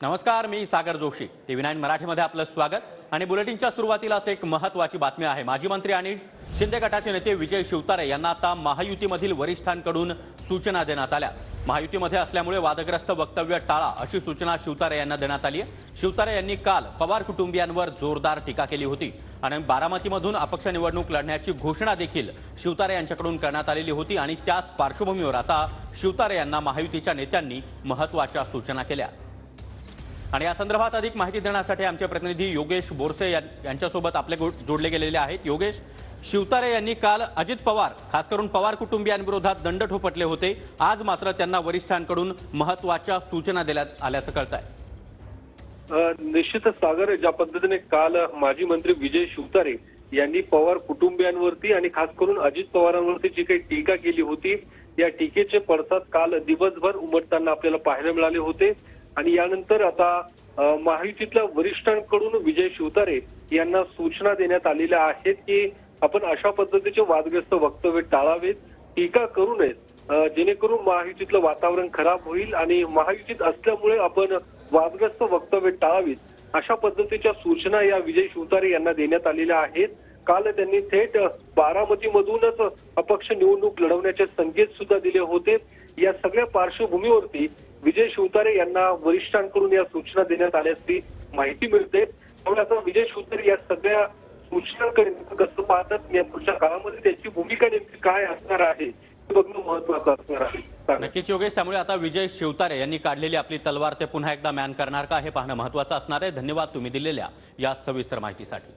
नमस्कार, मी सागर जोशी. TV9 मराठीमध्ये आपलं स्वागत आणि बुलेटिनच्या सुरुवातीलाच एक महत्त्वाची बातमी आहे. माजी मंत्री आणि शिंदे गटाचे नेते विजय शिवतारे यांना आता महायुतीमधील वरिष्ठांकडून सूचना देण्यात आल्या. महायुतीमध्ये असल्यामुळे वादग्रस्त वक्तव्य टाळा अशी सूचना शिवतारे यांना देण्यात आली आहे. शिवतारे यांनी काल पवार कुटुंबियांवर जोरदार टीका केली होती आणि बारामतीमधून अपक्ष निवडणूक लढण्याची घोषणा देखील शिवतारे यांच्याकडून करण्यात आलेली होती आणि त्याच पार्श्वभूमीवर आता शिवतारे यांना महायुतीच्या नेत्यांनी महत्त्वाच्या सूचना केल्या. आणि या संदर्भात अधिक माहिती देण्यासाठी आमचे प्रतिनिधी योगेश बोरसे यांच्यासोबत आपले जोडले गेलेले आहेत. योगेश, शिवतारे यांनी काल अजित पवार, खास करून पवार कुटुंबियांविरोधात दंड ठोपटले होते. आज मात्र त्यांना वरिष्ठांकडून महत्त्वाच्या सूचना देण्यात आल्याचं कळतंय. निश्चितच सागर, ज्या पद्धतीने काल माजी मंत्री विजय शिवतारे यांनी पवार कुटुंबियांवरती आणि खास करून अजित पवारांवरती जी काही टीका केली होती, या टीकेचे पडसाद काल दिवसभर उमटताना आपल्याला पाहायला मिळाले होते. आणि यानंतर आता महायुतीतल्या वरिष्ठांकडून विजय शिवतारे यांना सूचना देण्यात आलेल्या आहेत की आपण अशा पद्धतीचे वादग्रस्त वक्तव्य टाळावेत, टीका करू नयेत, जेणेकरून महायुतीतलं वातावरण खराब होईल आणि महायुतीत असल्यामुळे आपण वादग्रस्त वक्तव्य टाळावीत, अशा पद्धतीच्या सूचना या विजय शिवतारे यांना देण्यात आलेल्या आहेत. काल त्यांनी थेट बारामतीमधूनच अपक्ष निवडणूक लढवण्याचे संकेत सुद्धा दिले होते. या सगळ्या पार्श्वभूमीवरती विजय शिवतारे यांना वरिष्ठांकडून या सूचना देण्यात आल्याची माहिती मिळते. त्यामुळे आता विजय शिवतारे या सगळ्या सूचनांकडे कसं पाहतात, या पुढच्या काळामध्ये त्याची भूमिका नेमकी काय असणार आहे हे बघणं महत्त्वाचं असणार आहे. नक्कीच योगेश, त्यामुळे आता विजय शिवतारे यांनी काढलेली आपली तलवार ते पुन्हा एकदा मॅन करणार का हे पाहणं महत्त्वाचं असणार आहे. धन्यवाद तुम्ही दिलेल्या या सविस्तर माहितीसाठी.